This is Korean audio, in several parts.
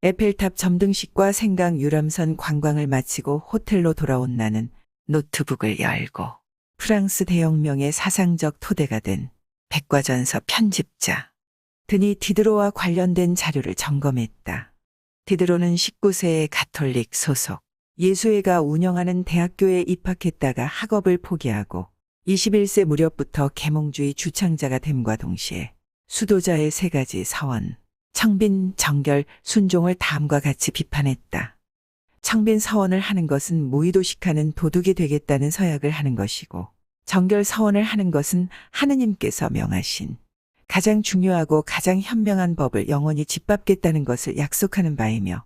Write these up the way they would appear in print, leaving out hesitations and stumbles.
에펠탑 점등식과 생강 유람선 관광을 마치고 호텔로 돌아온 나는 노트북을 열고 프랑스 대혁명의 사상적 토대가 된 백과전서 편집자 드니 디드로와 관련된 자료를 점검했다. 디드로는 19세의 가톨릭 소속 예수회가 운영하는 대학교에 입학했다가 학업을 포기하고 21세 무렵부터 계몽주의 주창자가 됨과 동시에 수도자의 세 가지 서원, 청빈, 정결, 순종을 다음과 같이 비판했다. 청빈 서원을 하는 것은 무의도식하는 도둑이 되겠다는 서약을 하는 것이고, 정결 서원을 하는 것은 하느님께서 명하신 가장 중요하고 가장 현명한 법을 영원히 짓밟겠다는 것을 약속하는 바이며,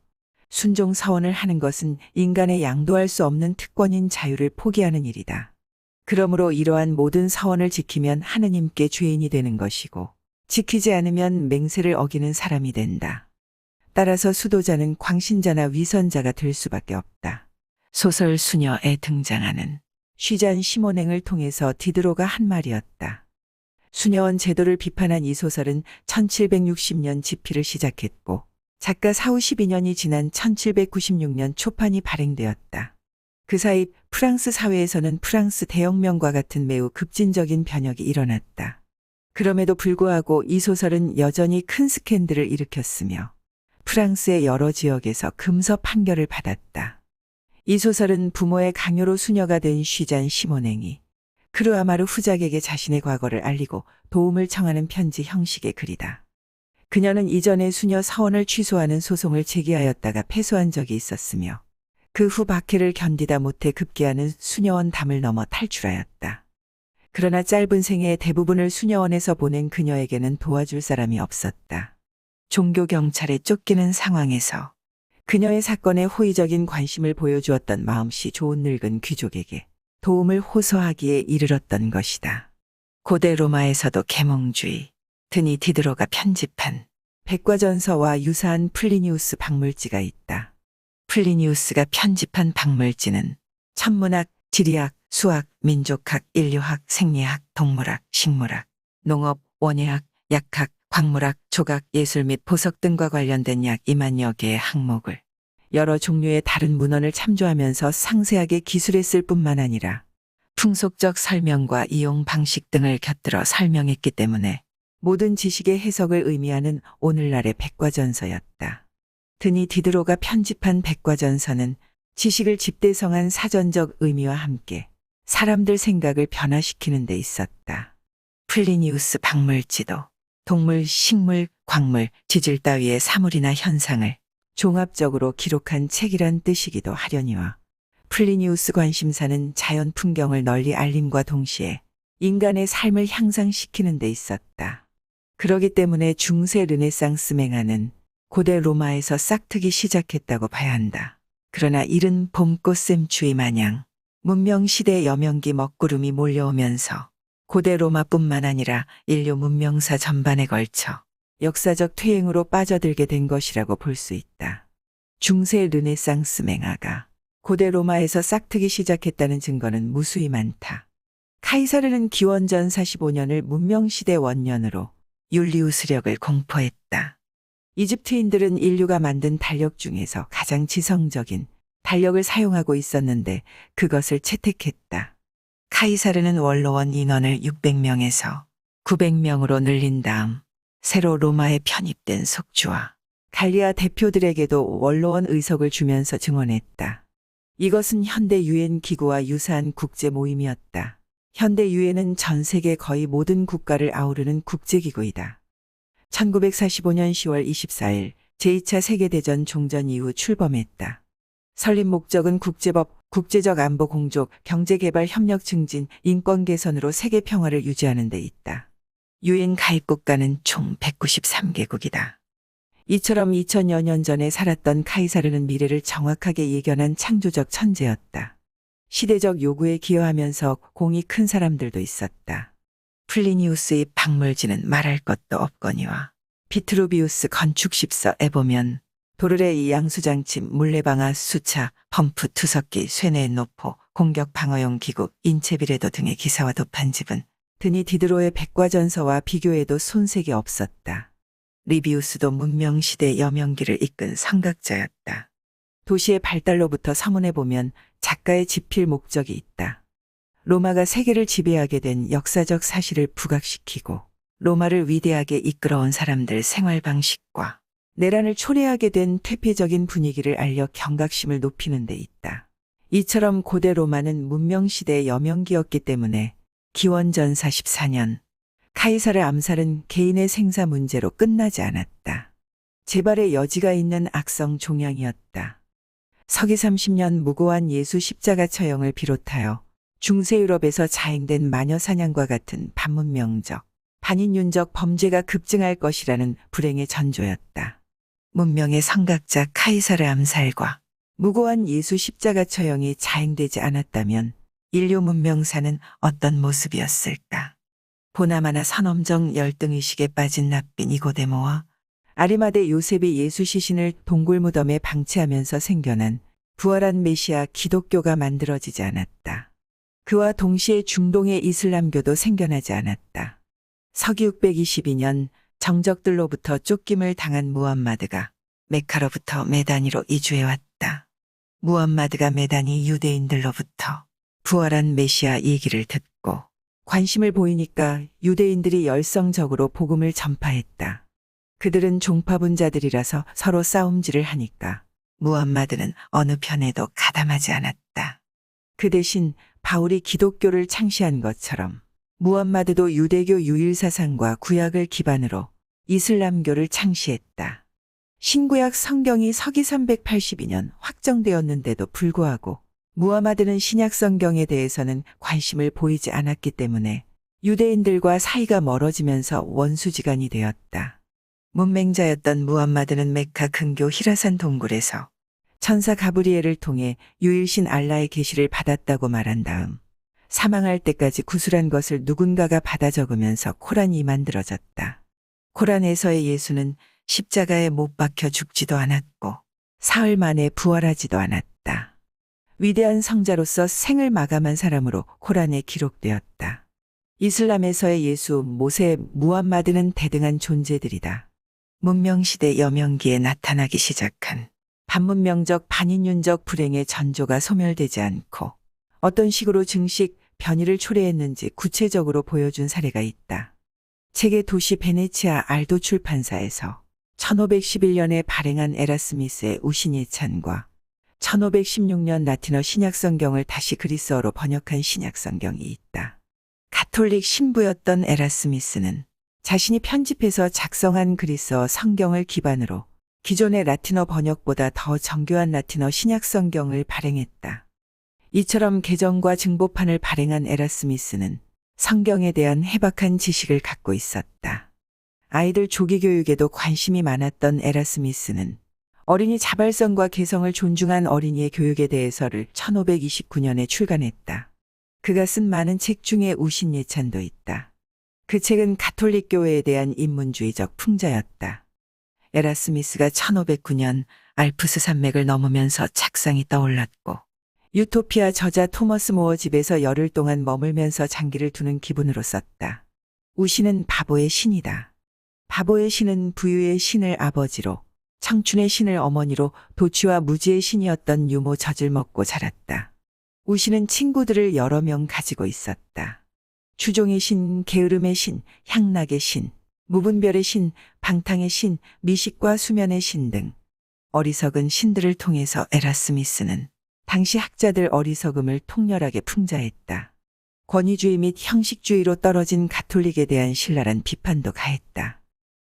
순종 서원을 하는 것은 인간의 양도할 수 없는 특권인 자유를 포기하는 일이다. 그러므로 이러한 모든 서원을 지키면 하느님께 죄인이 되는 것이고, 지키지 않으면 맹세를 어기는 사람이 된다. 따라서 수도자는 광신자나 위선자가 될 수밖에 없다. 소설 수녀에 등장하는 쉬잔 시모냉을 통해서 디드로가 한 말이었다. 수녀원 제도를 비판한 이 소설은 1760년 집필을 시작했고 작가 사후 12년이 지난 1796년 초판이 발행되었다. 그 사이 프랑스 사회에서는 프랑스 대혁명과 같은 매우 급진적인 변혁이 일어났다. 그럼에도 불구하고 이 소설은 여전히 큰 스캔들을 일으켰으며 프랑스의 여러 지역에서 금서 판결을 받았다. 이 소설은 부모의 강요로 수녀가 된 쉬잔 시모냉이 크루아마르 후작에게 자신의 과거를 알리고 도움을 청하는 편지 형식의 글이다. 그녀는 이전에 수녀 서원을 취소하는 소송을 제기하였다가 패소한 적이 있었으며 그 후 박해를 견디다 못해 급기야는 수녀원 담을 넘어 탈출하였다. 그러나 짧은 생애의 대부분을 수녀원에서 보낸 그녀에게는 도와줄 사람이 없었다. 종교 경찰에 쫓기는 상황에서 그녀의 사건에 호의적인 관심을 보여주었던 마음씨 좋은 늙은 귀족에게 도움을 호소하기에 이르렀던 것이다. 고대 로마에서도 계몽주의, 드니 디드로가 편집한 백과전서와 유사한 플리니우스 박물지가 있다. 플리니우스가 편집한 박물지는 천문학, 지리학, 수학, 민족학, 인류학, 생리학, 동물학, 식물학, 농업, 원예학, 약학, 광물학, 조각, 예술 및 보석 등과 관련된 약 2만여 개의 항목을 여러 종류의 다른 문헌을 참조하면서 상세하게 기술했을 뿐만 아니라 풍속적 설명과 이용 방식 등을 곁들여 설명했기 때문에 모든 지식의 해석을 의미하는 오늘날의 백과전서였다. 드니 디드로가 편집한 백과전서는 지식을 집대성한 사전적 의미와 함께 사람들 생각을 변화시키는 데 있었다. 플리니우스 박물지도 동물, 식물, 광물, 지질 따위의 사물이나 현상을 종합적으로 기록한 책이란 뜻이기도 하려니와 플리니우스 관심사는 자연 풍경을 널리 알림과 동시에 인간의 삶을 향상시키는 데 있었다. 그러기 때문에 중세 르네상스 맹아는 고대 로마에서 싹트기 시작했다고 봐야 한다. 그러나 이른 봄꽃 샘추위 마냥 문명시대 여명기 먹구름이 몰려오면서 고대 로마뿐만 아니라 인류 문명사 전반에 걸쳐 역사적 퇴행으로 빠져들게 된 것이라고 볼 수 있다. 중세 르네상스 맹아가 고대 로마에서 싹트기 시작했다는 증거는 무수히 많다. 카이사르는 기원전 45년을 문명시대 원년으로 율리우스력을 공포했다. 이집트인들은 인류가 만든 달력 중에서 가장 지성적인 달력을 사용하고 있었는데 그것을 채택했다. 카이사르는 원로원 인원을 600명에서 900명으로 늘린 다음 새로 로마에 편입된 속주와 갈리아 대표들에게도 원로원 의석을 주면서 증언했다. 이것은 현대 유엔 기구와 유사한 국제 모임이었다. 현대 유엔은 전 세계 거의 모든 국가를 아우르는 국제기구이다. 1945년 10월 24일 제2차 세계대전 종전 이후 출범했다. 설립 목적은 국제법, 국제적 안보 공조, 경제개발 협력 증진, 인권 개선으로 세계 평화를 유지하는 데 있다. 유엔 가입 국가는 총 193개국이다. 이처럼 2000여 년 전에 살았던 카이사르는 미래를 정확하게 예견한 창조적 천재였다. 시대적 요구에 기여하면서 공이 큰 사람들도 있었다. 플리니우스의 박물지는 말할 것도 없거니와 비트루비우스 건축십서에 보면 도르레이 양수장치, 물레방아, 수차, 펌프, 투석기, 쇠뇌 노포, 공격 방어용 기구, 인체비례도 등의 기사와 도판집은 드니 디드로의 백과전서와 비교해도 손색이 없었다. 리비우스도 문명시대 여명기를 이끈 선각자였다. 도시의 발달로부터 서문에 보면 작가의 집필 목적이 있다. 로마가 세계를 지배하게 된 역사적 사실을 부각시키고 로마를 위대하게 이끌어온 사람들 생활 방식과 내란을 초래하게 된 퇴폐적인 분위기를 알려 경각심을 높이는 데 있다. 이처럼 고대 로마는 문명시대의 여명기였기 때문에 기원전 44년 카이사르 암살은 개인의 생사 문제로 끝나지 않았다. 재발의 여지가 있는 악성 종양이었다. 서기 30년 무고한 예수 십자가 처형을 비롯하여 중세 유럽에서 자행된 마녀 사냥과 같은 반문명적, 반인륜적 범죄가 급증할 것이라는 불행의 전조였다. 문명의 선각자 카이사르 암살과 무고한 예수 십자가 처형이 자행되지 않았다면 인류 문명사는 어떤 모습이었을까? 보나마나 선엄정 열등의식에 빠진 납빈 니고데모와 아리마대 요셉이 예수 시신을 동굴 무덤에 방치하면서 생겨난 부활한 메시아 기독교가 만들어지지 않았다. 그와 동시에 중동의 이슬람교도 생겨나지 않았다. 서기 622년 정적들로부터 쫓김을 당한 무함마드가 메카로부터 메다니로 이주해왔다. 무함마드가 메다니 유대인들로부터 부활한 메시아 얘기를 듣고 관심을 보이니까 유대인들이 열성적으로 복음을 전파했다. 그들은 종파분자들이라서 서로 싸움질을 하니까 무함마드는 어느 편에도 가담하지 않았다. 그 대신 바울이 기독교를 창시한 것처럼 무함마드도 유대교 유일사상과 구약을 기반으로 이슬람교를 창시했다. 신구약 성경이 서기 382년 확정되었는데도 불구하고 무함마드는 신약 성경에 대해서는 관심을 보이지 않았기 때문에 유대인들과 사이가 멀어지면서 원수지간이 되었다. 문맹자였던 무함마드는 메카 근교 히라산 동굴에서 천사 가브리엘을 통해 유일신 알라의 계시를 받았다고 말한 다음 사망할 때까지 구술한 것을 누군가가 받아 적으면서 코란이 만들어졌다. 코란에서의 예수는 십자가에 못 박혀 죽지도 않았고 사흘 만에 부활하지도 않았다. 위대한 성자로서 생을 마감한 사람으로 코란에 기록되었다. 이슬람에서의 예수, 모세, 무함마드는 대등한 존재들이다. 문명시대 여명기에 나타나기 시작한 반문명적 반인륜적 불행의 전조가 소멸되지 않고 어떤 식으로 증식, 변이를 초래했는지 구체적으로 보여준 사례가 있다. 책의 도시 베네치아 알도 출판사에서 1511년에 발행한 에라스미스의 우신예찬과 1516년 라틴어 신약성경을 다시 그리스어로 번역한 신약성경이 있다. 가톨릭 신부였던 에라스미스는 자신이 편집해서 작성한 그리스어 성경을 기반으로 기존의 라틴어 번역보다 더 정교한 라틴어 신약성경을 발행했다. 이처럼 개정과 증보판을 발행한 에라스미스는 성경에 대한 해박한 지식을 갖고 있었다. 아이들 조기교육에도 관심이 많았던 에라스미스는 어린이 자발성과 개성을 존중한 어린이의 교육에 대해서를 1529년에 출간했다. 그가 쓴 많은 책 중에 우신예찬도 있다. 그 책은 가톨릭 교회에 대한 인문주의적 풍자였다. 에라스미스가 1509년 알프스 산맥을 넘으면서 착상이 떠올랐고 유토피아 저자 토머스 모어 집에서 열흘 동안 머물면서 장기를 두는 기분으로 썼다. 우신은 바보의 신이다. 바보의 신은 부유의 신을 아버지로, 청춘의 신을 어머니로 도취와 무지의 신이었던 유모 젖을 먹고 자랐다. 우신은 친구들을 여러 명 가지고 있었다. 추종의 신, 게으름의 신, 향락의 신, 무분별의 신, 방탕의 신, 미식과 수면의 신 등 어리석은 신들을 통해서 에라스미스는 당시 학자들 어리석음을 통렬하게 풍자했다. 권위주의 및 형식주의로 떨어진 가톨릭에 대한 신랄한 비판도 가했다.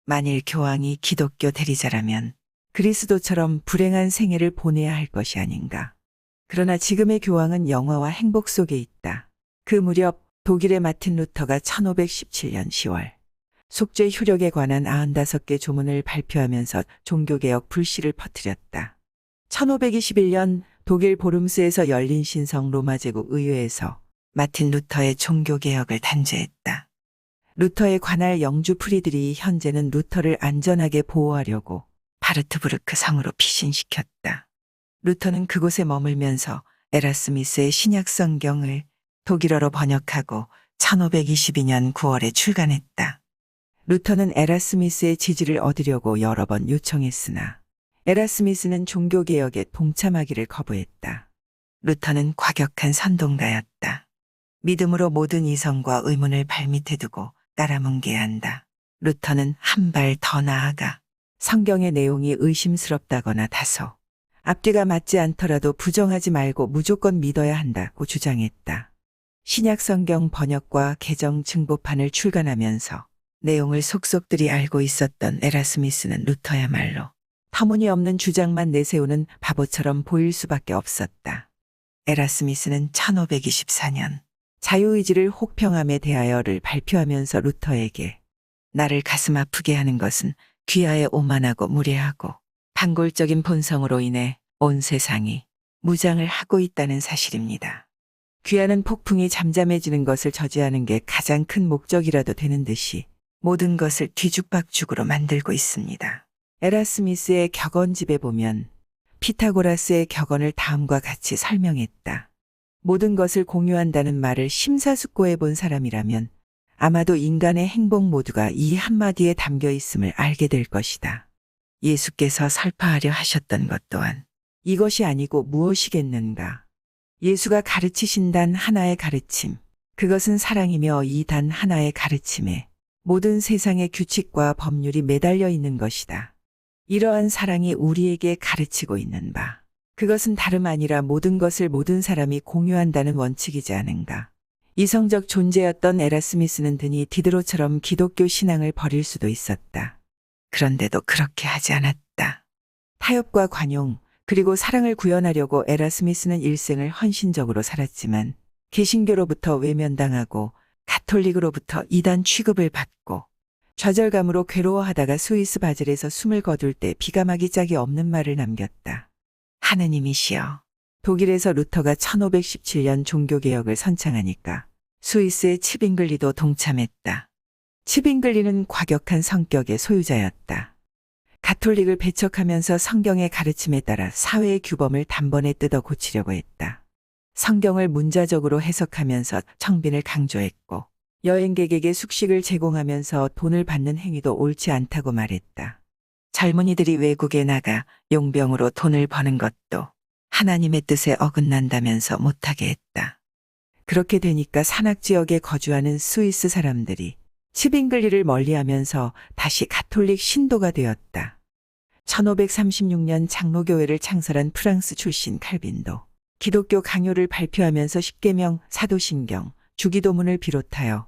만일 교황이 기독교 대리자라면 그리스도처럼 불행한 생애를 보내야 할 것이 아닌가. 그러나 지금의 교황은 영화와 행복 속에 있다. 그 무렵 독일의 마틴 루터가 1517년 10월 속죄 효력에 관한 95개 조문을 발표하면서 종교개혁 불씨를 퍼뜨렸다. 1521년 독일 보름스에서 열린 신성 로마 제국 의회에서 마틴 루터의 종교개혁을 단죄했다. 루터의 관할 영주 프리들이 현재는 루터를 안전하게 보호하려고 바르트부르크 성으로 피신시켰다. 루터는 그곳에 머물면서 에라스미스의 신약 성경을 독일어로 번역하고 1522년 9월에 출간했다. 루터는 에라스미스의 지지를 얻으려고 여러 번 요청했으나 에라스미스는 종교개혁에 동참하기를 거부했다. 루터는 과격한 선동가였다. 믿음으로 모든 이성과 의문을 발밑에 두고 깔아뭉개야 한다. 루터는 한 발 더 나아가 성경의 내용이 의심스럽다거나 다소 앞뒤가 맞지 않더라도 부정하지 말고 무조건 믿어야 한다고 주장했다. 신약 성경 번역과 개정 증보판을 출간하면서 내용을 속속들이 알고 있었던 에라스미스는 루터야말로 터무니없는 주장만 내세우는 바보처럼 보일 수밖에 없었다. 에라스미스는 1524년 자유의지를 혹평함에 대하여를 발표하면서 루터에게 나를 가슴 아프게 하는 것은 귀하에 오만하고 무례하고 반골적인 본성으로 인해 온 세상이 무장을 하고 있다는 사실입니다. 귀하는 폭풍이 잠잠해지는 것을 저지하는 게 가장 큰 목적이라도 되는 듯이 모든 것을 뒤죽박죽으로 만들고 있습니다. 에라스미스의 격언집에 보면 피타고라스의 격언을 다음과 같이 설명했다. 모든 것을 공유한다는 말을 심사숙고해 본 사람이라면 아마도 인간의 행복 모두가 이 한마디에 담겨 있음을 알게 될 것이다. 예수께서 설파하려 하셨던 것 또한 이것이 아니고 무엇이겠는가? 예수가 가르치신 단 하나의 가르침, 그것은 사랑이며 이 단 하나의 가르침에 모든 세상의 규칙과 법률이 매달려 있는 것이다. 이러한 사랑이 우리에게 가르치고 있는 바, 그것은 다름 아니라 모든 것을 모든 사람이 공유한다는 원칙이지 않은가. 이성적 존재였던 에라스미스는 드니 디드로처럼 기독교 신앙을 버릴 수도 있었다. 그런데도 그렇게 하지 않았다. 타협과 관용, 그리고 사랑을 구현하려고 에라스미스는 일생을 헌신적으로 살았지만 개신교로부터 외면당하고 가톨릭으로부터 이단 취급을 받고 좌절감으로 괴로워하다가 스위스 바젤에서 숨을 거둘 때 비가마기 짝이 없는 말을 남겼다. 하느님이시여. 독일에서 루터가 1517년 종교개혁을 선창하니까 스위스의 치빙글리도 동참했다. 치빙글리는 과격한 성격의 소유자였다. 가톨릭을 배척하면서 성경의 가르침에 따라 사회의 규범을 단번에 뜯어 고치려고 했다. 성경을 문자적으로 해석하면서 청빈을 강조했고 여행객에게 숙식을 제공하면서 돈을 받는 행위도 옳지 않다고 말했다. 젊은이들이 외국에 나가 용병으로 돈을 버는 것도 하나님의 뜻에 어긋난다면서 못하게 했다. 그렇게 되니까 산악지역에 거주하는 스위스 사람들이 치빙글리를 멀리하면서 다시 가톨릭 신도가 되었다. 1536년 장로교회를 창설한 프랑스 출신 칼빈도 기독교 강요를 발표하면서 십계명, 사도신경, 주기도문을 비롯하여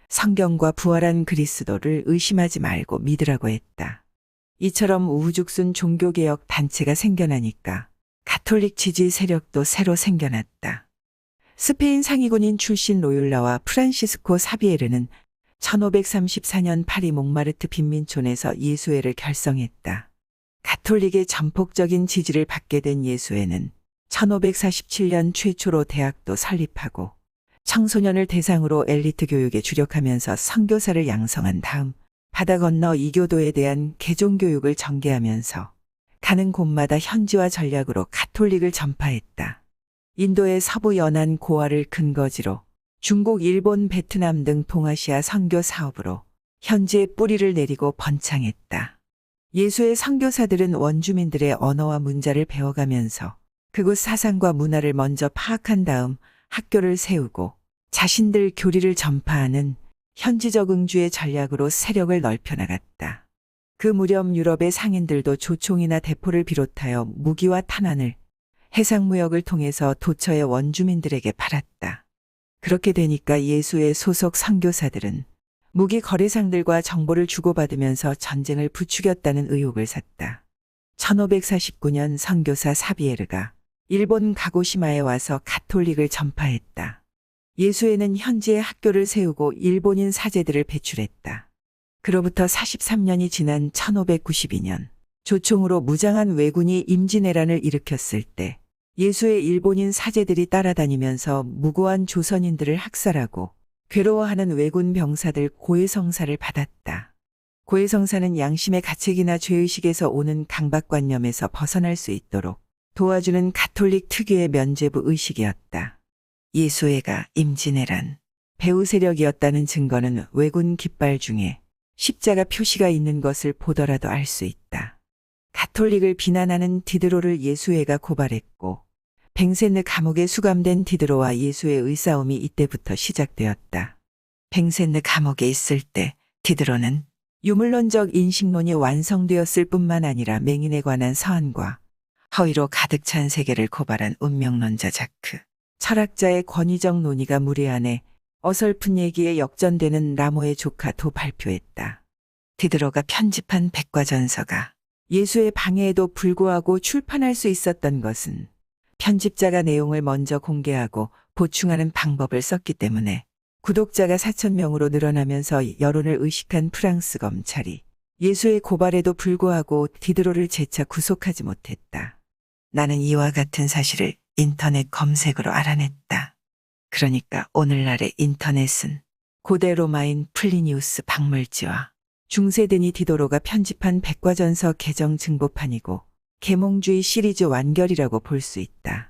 성경과 부활한 그리스도를 의심하지 말고 믿으라고 했다. 이처럼 우후죽순 종교개혁 단체가 생겨나니까 가톨릭 지지 세력도 새로 생겨났다. 스페인 상위군인 출신 로율라와 프란시스코 사비에르는 1534년 파리 몽마르트 빈민촌에서 예수회를 결성했다. 가톨릭의 전폭적인 지지를 받게 된 예수회는 1547년 최초로 대학도 설립하고 청소년을 대상으로 엘리트 교육에 주력하면서 선교사를 양성한 다음 바다 건너 이교도에 대한 개종교육을 전개하면서 가는 곳마다 현지화 전략으로 가톨릭을 전파했다. 인도의 서부 연안 고아를 근거지로 중국, 일본, 베트남 등 동아시아 선교 사업으로 현지에 뿌리를 내리고 번창했다. 예수의 선교사들은 원주민들의 언어와 문자를 배워가면서 그곳 사상과 문화를 먼저 파악한 다음 학교를 세우고 자신들 교리를 전파하는 현지적 응주의 전략으로 세력을 넓혀나갔다. 그 무렵 유럽의 상인들도 조총이나 대포를 비롯하여 무기와 탄환을 해상무역을 통해서 도처의 원주민들에게 팔았다. 그렇게 되니까 예수의 소속 선교사들은 무기 거래상들과 정보를 주고받으면서 전쟁을 부추겼다는 의혹을 샀다. 1549년 선교사 사비에르가 일본 가고시마에 와서 가톨릭을 전파했다. 예수회는 현지에 학교를 세우고 일본인 사제들을 배출했다. 그로부터 43년이 지난 1592년 조총으로 무장한 왜군이 임진왜란을 일으켰을 때 예수의 일본인 사제들이 따라다니면서 무고한 조선인들을 학살하고 괴로워하는 왜군 병사들 고해성사를 받았다. 고해성사는 양심의 가책이나 죄의식에서 오는 강박관념에서 벗어날 수 있도록 도와주는 가톨릭 특유의 면죄부 의식이었다. 예수회가 임진왜란 배후 세력이었다는 증거는 왜군 깃발 중에 십자가 표시가 있는 것을 보더라도 알 수 있다. 가톨릭을 비난하는 디드로를 예수회가 고발했고 뱅세느 감옥에 수감된 디드로와 예수의 의싸움이 이때부터 시작되었다. 뱅세느 감옥에 있을 때 디드로는 유물론적 인식론이 완성되었을 뿐만 아니라 맹인에 관한 서한과 허위로 가득 찬 세계를 고발한 운명론자 자크, 철학자의 권위적 논의가 무례하네 어설픈 얘기에 역전되는 라모의 조카도 발표했다. 디드로가 편집한 백과전서가 예수의 방해에도 불구하고 출판할 수 있었던 것은 편집자가 내용을 먼저 공개하고 보충하는 방법을 썼기 때문에 구독자가 4,000명으로 늘어나면서 여론을 의식한 프랑스 검찰이 예수의 고발에도 불구하고 디드로를 재차 구속하지 못했다. 나는 이와 같은 사실을 인터넷 검색으로 알아냈다. 그러니까 오늘날의 인터넷은 고대 로마인 플리니우스 박물지와 중세드니 디도로가 편집한 백과전서 개정 증보판이고 계몽주의 시리즈 완결이라고 볼 수 있다.